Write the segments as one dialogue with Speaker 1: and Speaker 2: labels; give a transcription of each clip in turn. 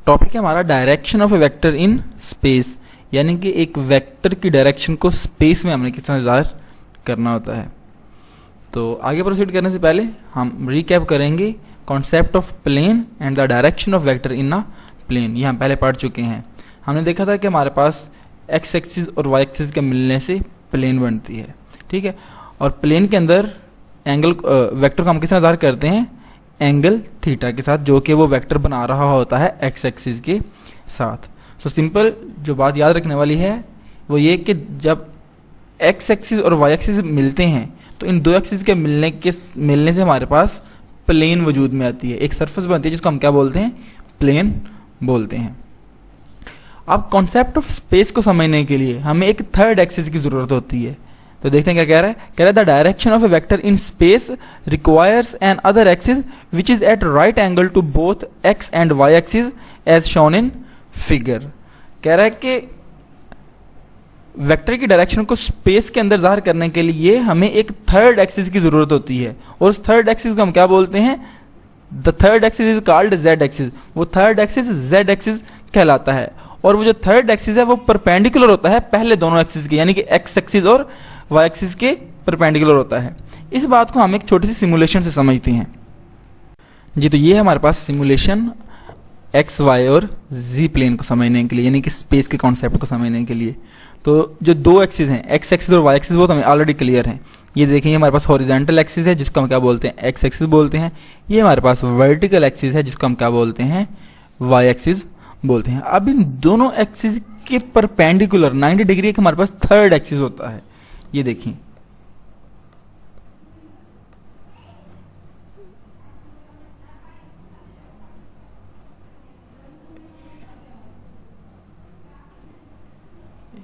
Speaker 1: Topic है हमारा direction of a vector in space, यानी कि एक वेक्टर की डायरेक्शन को स्पेस में हमने किस तरह ज़ाहिर करना होता है। तो आगे प्रोसीड करने से पहले हम रिकैप करेंगे concept of plane and the direction of vector in a plane. ये हम पहले पढ़ चुके हैं। हमने देखा था कि हमारे पास एक्स एक्सिस और वाई एक्सिस के मिलने से प्लेन बनती है, ठीक है। और प्लेन के अंदर एंगल वेक्टर को हम किस तरह ज़ाहिर करते हैं, एंगल थीटा के साथ, जो कि वो वेक्टर बना रहा होता है एक्स एक्सिस के साथ। सो सिंपल जो बात याद रखने वाली है वो ये कि जब एक्स एक्सिस और वाई एक्सिस मिलते हैं तो इन दो एक्सिस के मिलने से हमारे पास प्लेन वजूद में आती है, एक सरफेस बनती है जिसको हम क्या बोलते हैं, प्लेन बोलते हैं। अब कॉन्सेप्ट ऑफ स्पेस को समझने के लिए हमें एक थर्ड एक्सिस की जरूरत होती है। तो देखते हैं क्या कह रहा है। कह रहा है the direction of a vector in space requires an other axis which is at right angle to both x and y axis as shown in figure. कह रहा है कि वेक्टर की डायरेक्शन को स्पेस के अंदर जाहिर करने के लिए हमें एक थर्ड एक्सिस की जरूरत होती है, और उस थर्ड एक्सिस को हम क्या बोलते हैं, the third axis is called Z axis. वो थर्ड एक्सिस जेड एक्सिस कहलाता है, और वो जो थर्ड एक्सिस है वो परपेंडिकुलर होता है पहले दोनों एक्सिस के, यानी कि एक्स एक्सिस और वाई एक्सिस के परपेंडिकुलर होता है। इस बात को हम एक छोटी सी सिमुलेशन से समझते हैं जी। तो ये है हमारे पास सिमुलेशन एक्स वाई और जी प्लेन को समझने के लिए, यानी कि स्पेस के कॉन्सेप्ट को समझने के लिए। तो जो दो एक्सिस हैं एक्स एक्सिस और वाई एक्सिस वो तो हमें ऑलरेडी क्लियर हैं। ये देखेंगे हमारे पास हॉरिजॉन्टल एक्सिस है जिसको हम क्या बोलते हैं, एक्स एक्सिस बोलते हैं। ये हमारे पास वर्टिकल एक्सिस है जिसको हम क्या बोलते हैं, वाई एक्सिस बोलते हैं। अब इन दोनों एक्सिस के परपेंडिकुलर 90 डिग्री का हमारे पास थर्ड एक्सिस होता है। ये देखिए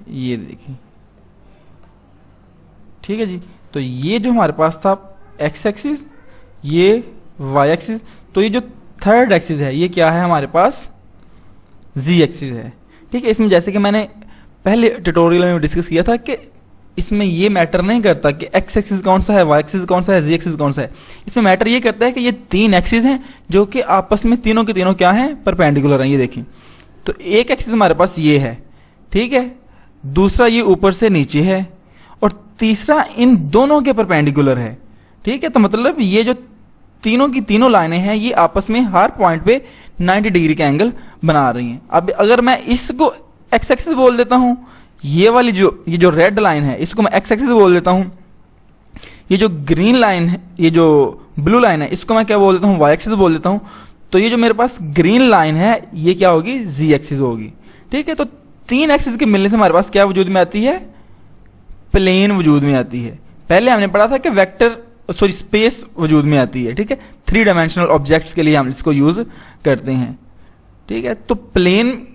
Speaker 1: ये देखिए, ठीक है जी। तो ये जो हमारे पास था एक्स एक्सिस, ये वाई एक्सिस, तो ये जो थर्ड एक्सिस है ये क्या है हमारे पास, जी एक्सिस है, ठीक है। इसमें जैसे कि मैंने पहले ट्यूटोरियल में डिस्कस किया था कि इसमें ये मैटर नहीं करता कि एक्स एक्सिस कौन सा है, वाई एक्सिस कौन सा है, जी एक्सिस कौन सा है। इसमें मैटर ये करता है कि ये तीन एक्सिस हैं जो कि आपस में तीनों के तीनों क्या हैं, परपेंडिकुलर हैं। ये देखिए, तो एक एक्सिस हमारे पास ये है, ठीक है, दूसरा ये ऊपर से नीचे है, और तीसरा इन दोनों के परपेंडिकुलर है, ठीक है। तो मतलब ये जो तीनों की तीनों लाइनें हैं ये आपस में हर पॉइंट पे 90 डिग्री का एंगल बना रही हैं। अब अगर मैं इसको एक्स एक्सिस बोल देता हूं, ये वाली ये जो रेड लाइन है इसको मैं एक्स एक्सिस बोल देता हूं, ये जो ग्रीन लाइन है, ये जो ब्लू लाइन है इसको मैं क्या बोल देता हूं, वाई एक्सिस बोल देता हूं। तो ये जो मेरे पास ग्रीन लाइन है ये क्या होगी, जी एक्सिस होगी, ठीक है। तो तीन एक्सिस के मिलने से हमारे पास क्या वजूद में आती है, प्लेन वजूद में आती है। पहले हमने पढ़ा था कि वेक्टर स्पेस वजूद में आती है, ठीक है। 3 डायमेंशनल ऑब्जेक्ट्स के लिए हम इसको यूज करते हैं, ठीक है। तो प्लेन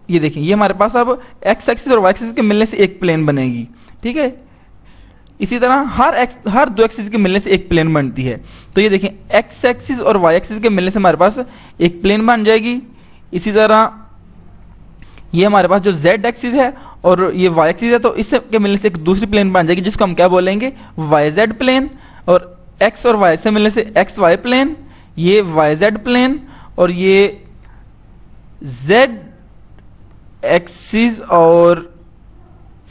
Speaker 1: ये देखिए, ये हमारे पास अब एक्स एक्सिस और वाई एक्सिस के मिलने से एक प्लेन बनेगी, ठीक है। इसी तरह हर दो एक्सिस के मिलने से एक प्लेन बनती है। तो ये देखिए एक्स एक्सिस और वाई एक्सिस के मिलने से हमारे पास एक प्लेन बन जाएगी। इसी तरह ये हमारे पास जो जेड एक्सिस है और ये वाई एक्सिस है, तो इससे के मिलने से एक दूसरी प्लेन बन जाएगी जिसको हम क्या बोलेंगे, वाई जेड प्लेन। और एक्स और वाई से मिलने से एक्स वाई प्लेन, ये वाई जेड प्लेन, और ये जेड एक्सिस और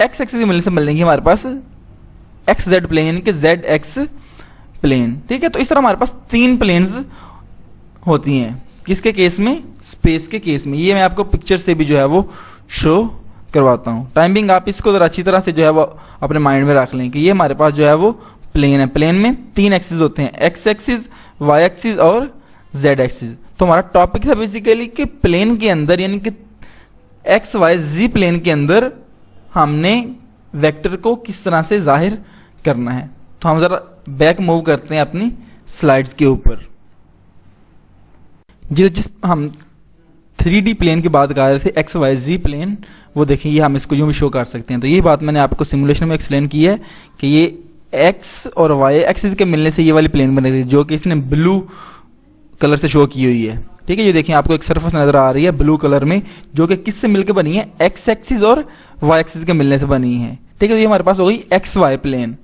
Speaker 1: एक्स एक्सिस के मिलने से मिलेंगे हमारे पास एक्स जेड प्लेन, यानी कि जेड एक्स प्लेन, ठीक है। तो इस तरह हमारे पास 3 प्लेन्स होती हैं, किसके केस में, स्पेस के केस में। ये मैं आपको पिक्चर से भी जो है वो शो करवाता हूं। टाइमिंग आप इसको जरा अच्छी तरह से जो है वो अपने माइंड में रख लें कि ये हमारे पास जो है वो प्लेन है। प्लेन में 3 एक्सिस होते हैं, एक्स एक्सिस, वाई एक्सिस और जेड एक्सिस। तो हमारा टॉपिक था बेसिकली कि प्लेन के अंदर, यानी कि एक्स वाई जी प्लेन के अंदर हमने वेक्टर को किस तरह से जाहिर करना है। तो हम जरा बैक मूव करते हैं अपनी स्लाइड्स के ऊपर। जिस हम 3D प्लेन की बात कर रहे थे, एक्स वाई जी प्लेन, वो देखिए ये हम इसको यूं भी शो कर सकते हैं। तो ये बात मैंने आपको सिमुलेशन में एक्सप्लेन की है कि ये एक्स और वाई एक्सिस के मिलने से ये वाली प्लेन बनेगी, जो कि इसने ब्लू कलर से शो की हुई है, ठीक है। ये देखिए आपको एक सरफेस नजर आ रही है ब्लू कलर में, जो कि किससे मिलकर बनी है, एक्स एक्सिस और वाई एक्सिस के मिलने से बनी है, ठीक है। तो ये हमारे पास हो गई एक्स वाई प्लेन।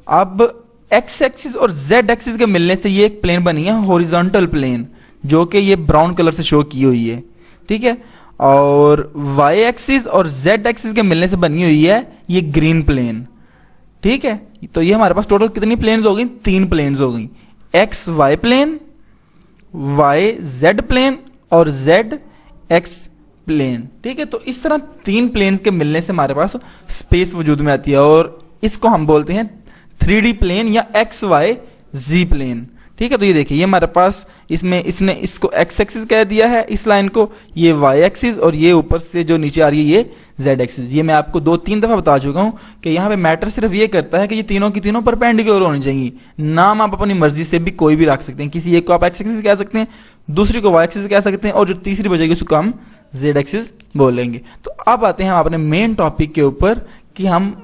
Speaker 1: अब एक्स एक्सिस और जेड एक्सिस के मिलने से ये एक प्लेन बनी है हॉरिजॉन्टल प्लेन, जो कि ये ब्राउन कलर से शो की हुई है, ठीक है, और वाई एक्सिस और जेड एक्सिस के मिलने से बनी हुई है ये ग्रीन प्लेन, ठीक है। तो ये हमारे पास टोटल कितनी प्लेन्स हो गई, 3 प्लेन्स हो गई, x y plane, y z plane और जेड एक्स प्लेन, ठीक है। तो इस तरह 3 प्लेन के मिलने से हमारे पास स्पेस वजूद में आती है, और इसको हम बोलते हैं 3D प्लेन या एक्स वाई जी प्लेन, ठीक है। तो ये देखिए, ये हमारे पास इसमें इसने इसको एक्स एक्सिस कह दिया है इस लाइन को, ये वाई एक्सिस, और ये ऊपर से जो नीचे आ रही है ये जेड एक्सिस। ये मैं आपको 2-3 दफा बता चुका हूं कि यहाँ पे मैटर सिर्फ ये करता है कि ये तीनों की तीनों परपेंडिकुलर होनी चाहिए। नाम आप अपनी मर्जी से भी कोई भी रख सकते हैं, किसी एक को आप एक्स एक्सिस कह सकते हैं, दूसरी को वाई एक्सिस कह सकते हैं, और जो तीसरी बचेगी उसको हम जेड एक्सिस बोलेंगे। तो अब आते हैं हम अपने मेन टॉपिक के ऊपर कि हम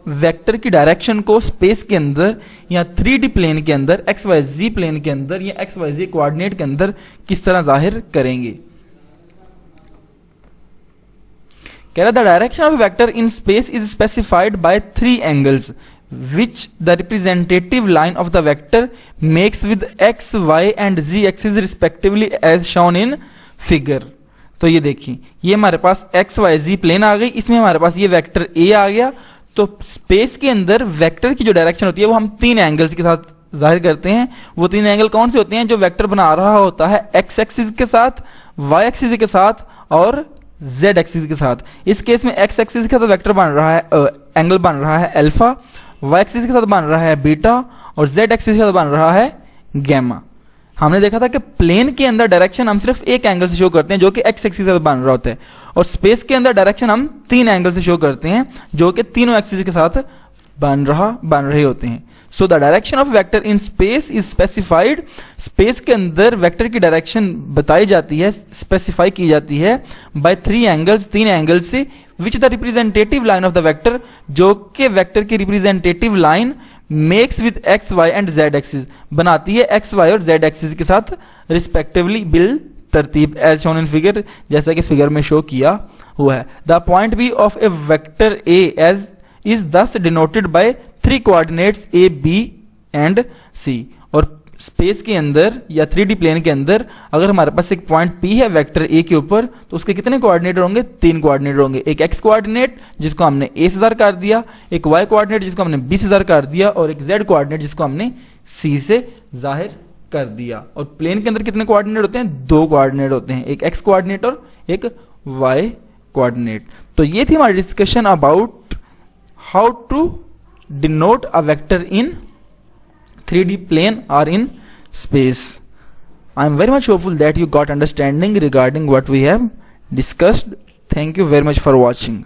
Speaker 1: वेक्टर की डायरेक्शन को स्पेस के अंदर या 3D प्लेन के अंदर, एक्स वाई जी प्लेन के अंदर या एक्स वाई जी कोऑर्डिनेट के अंदर किस तरह जाहिर करेंगे। कह रहा the direction of vector in space is specified by 3 angles which the representative line of the vector makes with x, y and z axis respectively as shown in figure। तो ये देखिए, ये हमारे पास एक्स वाई जी plane आ गई, इसमें हमारे पास ये vector A आ गया। तो स्पेस के अंदर वेक्टर की जो डायरेक्शन होती है वो हम 3 एंगल्स के साथ जाहिर करते हैं। वो 3 एंगल कौन से होते हैं, जो वेक्टर बना रहा होता है एक्स एक्सिस के साथ, वाई एक्सिस के साथ और जेड एक्सिस के साथ। इस केस में एक्स एक्सिस के साथ वेक्टर बन रहा है, एंगल बन रहा है अल्फा, वाई एक्सिस के साथ बन रहा है बीटा, और जेड एक्सिस के साथ बन रहा है गैमा। हमने देखा था कि प्लेन के अंदर डायरेक्शन हम सिर्फ एक एंगल से शो करते हैं जो कि एक्स एक्सिस के साथ बन रहा होता है, और स्पेस के अंदर डायरेक्शन हम 3 एंगल से शो करते हैं जो कि तीनों एक्सिस के साथ बन रहे होते हैं। So the direction of vector in space is specified. Space के अंदर वेक्टर की डायरेक्शन बताई जाती है, स्पेसिफाई की जाती है बाय 3 एंगल्स, 3 एंगल से, which the representative line of the vector, जो कि वेक्टर की representative line makes with X Y and Z axis, बनाती है एक्स वाई और जेड एक्सिस के साथ रिस्पेक्टिवली बिल तरतीब, एज शोन इन फिगर, जैसा कि फिगर में शो किया हुआ है। The point B of a vector A as is thus denoted by 3 coordinates A B and C. और स्पेस के अंदर या 3D प्लेन के अंदर अगर हमारे पास एक पॉइंट P है वेक्टर A के ऊपर, तो उसके कितने कोऑर्डिनेट होंगे, 3 कोऑर्डिनेट होंगे। एक x कोऑर्डिनेट जिसको हमने A से जाहिर कर दिया, एक y कोऑर्डिनेट जिसको हमने B से जाहिर कर दिया, और एक z कोऑर्डिनेट जिसको हमने C से जाहिर कर दिया। और प्लेन के अंदर कितने कोऑर्डिनेट होते हैं, 2 कोऑर्डिनेट होते हैं, एक x कोऑर्डिनेट और एक y कोऑर्डिनेट। तो ये थी हमारी discussion about how to denote a vector in 3D plane or in space. I am very much hopeful that you got understanding regarding what we have discussed. Thank you very much for watching.